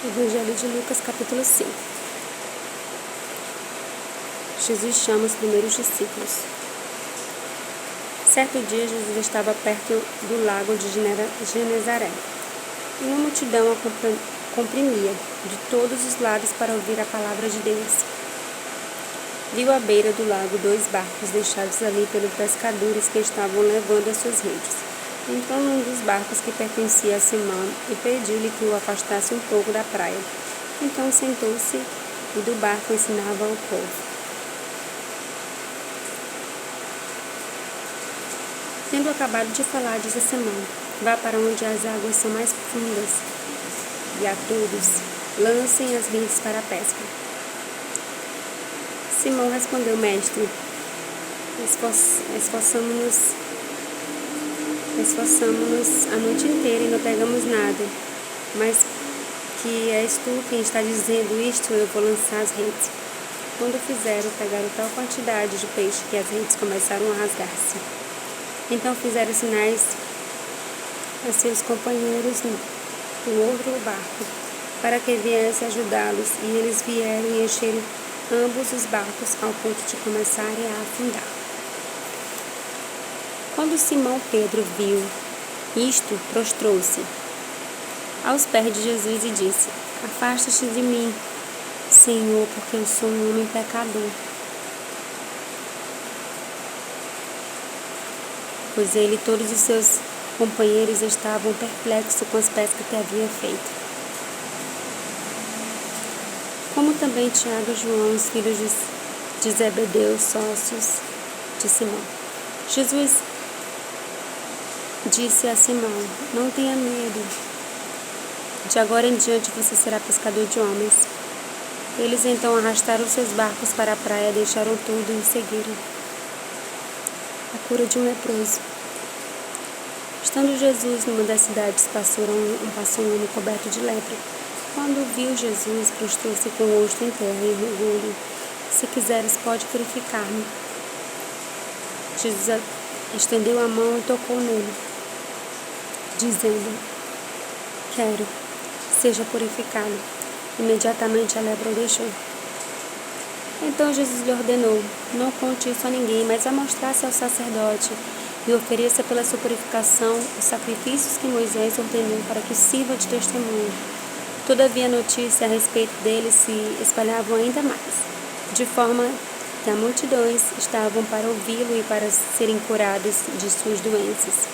Evangelho de Lucas, capítulo 5. Jesus chama os primeiros discípulos. Certo dia, Jesus estava perto do lago de Genezaré, e uma multidão o comprimia de todos os lados para ouvir a palavra de Deus. Viu à beira do lago 2 barcos deixados ali pelos pescadores que estavam levando as suas redes. Entrou num dos barcos que pertencia a Simão e pediu-lhe que o afastasse um pouco da praia. Então sentou-se e do barco ensinava ao povo. Tendo acabado de falar, disse a Simão: vá para onde as águas são mais profundas, e a todos lancem as redes para a pesca. Simão respondeu: mestre, esforçamo-nos a noite inteira e não pegamos nada, mas que és tu quem está dizendo isto, eu vou lançar as redes. Quando fizeram, pegaram tal quantidade de peixe que as redes começaram a rasgar-se. Então fizeram sinais a seus companheiros do outro barco, para que viessem ajudá-los, e eles vieram e encheram ambos os barcos ao ponto de começarem a afundar. Quando Simão Pedro viu isto, prostrou-se aos pés de Jesus e disse: afasta-te de mim, Senhor, porque eu sou um homem pecador. Pois ele e todos os seus companheiros estavam perplexos com as pescas que havia feito. Como também Tiago e João, os filhos de Zebedeu, sócios de Simão. Jesus disse a Simão: não tenha medo, de agora em diante você será pescador de homens. Eles então arrastaram seus barcos para a praia, deixaram tudo e seguiram. A cura de um leproso. Estando Jesus numa das cidades, passou um homem coberto de lepra. Quando viu Jesus, prostrou-se com o rosto em terra e rogou-lhe: se quiseres, pode purificar-me. Jesus estendeu a mão e tocou nele, dizendo: quero, seja purificado. Imediatamente a lepra o deixou. Então Jesus lhe ordenou: não conte isso a ninguém, mas amostre-se ao sacerdote e ofereça pela sua purificação os sacrifícios que Moisés ordenou para que sirva de testemunho. Todavia a notícia a respeito dele se espalhava ainda mais, de forma que as multidões estavam para ouvi-lo e para serem curadas de suas doenças.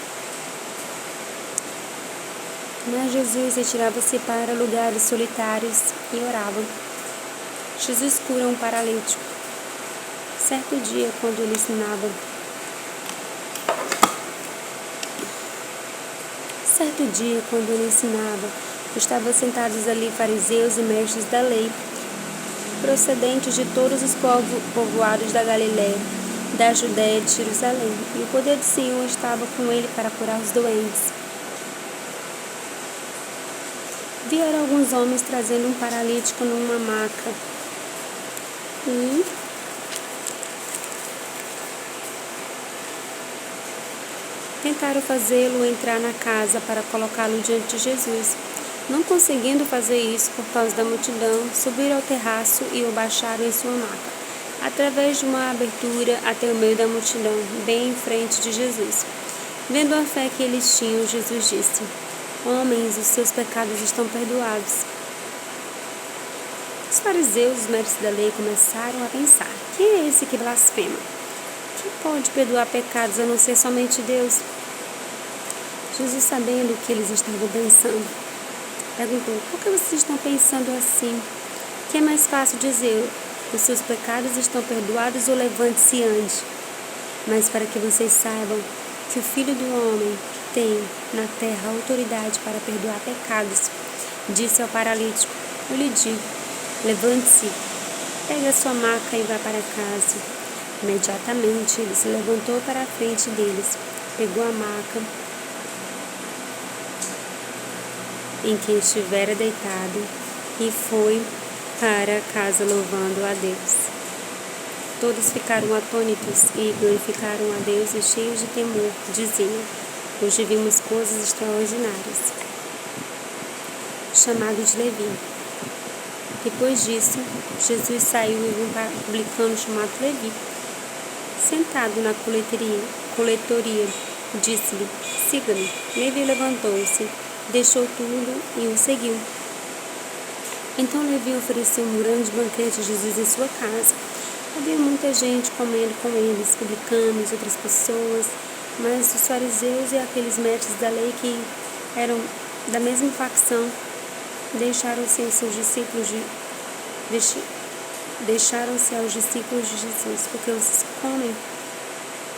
Mas Jesus retirava-se para lugares solitários e orava. Jesus cura um paralítico. Certo dia, quando ele ensinava, estavam sentados ali fariseus e mestres da lei, procedentes de todos os povoados da Galiléia, da Judéia e de Jerusalém, e o poder do Senhor estava com ele para curar os doentes. Vieram alguns homens trazendo um paralítico numa maca e tentaram fazê-lo entrar na casa para colocá-lo diante de Jesus. Não conseguindo fazer isso por causa da multidão, subiram ao terraço e o baixaram em sua maca, através de uma abertura até o meio da multidão, bem em frente de Jesus. Vendo a fé que eles tinham, Jesus disse: homens, os seus pecados estão perdoados. Os fariseus e os mestres da lei começaram a pensar: quem é esse que blasfema? Quem pode perdoar pecados a não ser somente Deus? Jesus, sabendo o que eles estavam pensando, perguntou: por que vocês estão pensando assim? Que é mais fácil dizer: os seus pecados estão perdoados, ou levante-se e ande? Mas para que vocês saibam que o Filho do Homem tem na terra autoridade para perdoar pecados, disse ao paralítico: eu lhe digo, levante-se, pegue a sua maca e vá para casa. Imediatamente ele se levantou para a frente deles, pegou a maca em que estivera deitado e foi para casa louvando a Deus. Todos ficaram atônitos e glorificaram a Deus e cheios de temor, diziam: hoje vimos coisas extraordinárias. Chamado de Levi. Depois disso, Jesus saiu e viu um publicano chamado Levi, sentado na coletoria. Disse-lhe: siga-me. Levi levantou-se, deixou tudo e o seguiu. Então Levi ofereceu um grande banquete a Jesus em sua casa. Havia muita gente comendo com eles, publicanos, outras pessoas, mas os fariseus e aqueles mestres da lei que eram da mesma facção deixaram-se aos discípulos de Jesus, porque eles comem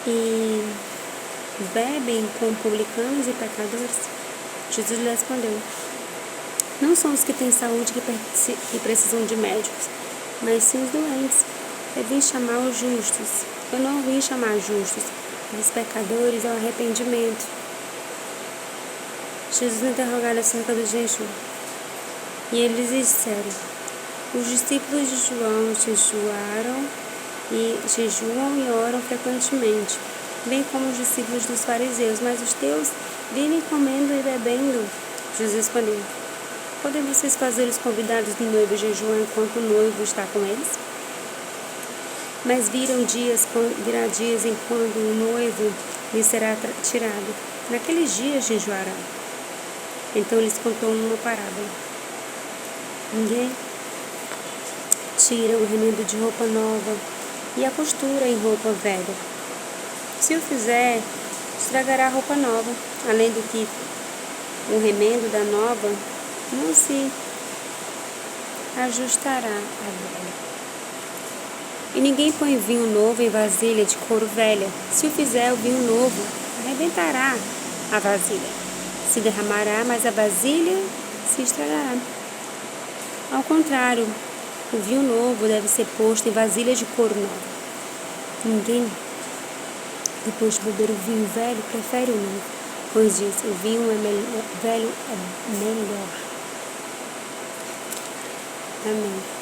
e bebem com publicanos e pecadores. Jesus lhe respondeu: não são os que têm saúde que precisam de médicos, mas sim os doentes. Eu vim chamar os justos. Eu não vim chamar justos, mas os pecadores ao arrependimento. Jesus interrogado acerca do jejum. E eles disseram: os discípulos de João jejuam e oram frequentemente, bem como os discípulos dos fariseus, mas os teus vivem comendo e bebendo. Jesus respondeu: podem vocês fazer os convidados do noivo jejuar enquanto o noivo está com eles? Mas virá dias em quando o noivo lhe será tirado. Naqueles dias jejuará. Então lhes contou uma parábola. Ninguém tira o remendo de roupa nova e a costura em roupa velha. Se o fizer, estragará a roupa nova, além do que o remendo da nova não se ajustará à velha. E ninguém põe vinho novo em vasilha de couro velha. Se o fizer, o vinho novo arrebentará a vasilha, se derramará, mas a vasilha se estragará. Ao contrário, o vinho novo deve ser posto em vasilha de couro nova. Ninguém, depois de beber o vinho velho, prefere o novo, pois diz: o vinho velho é melhor. Amém.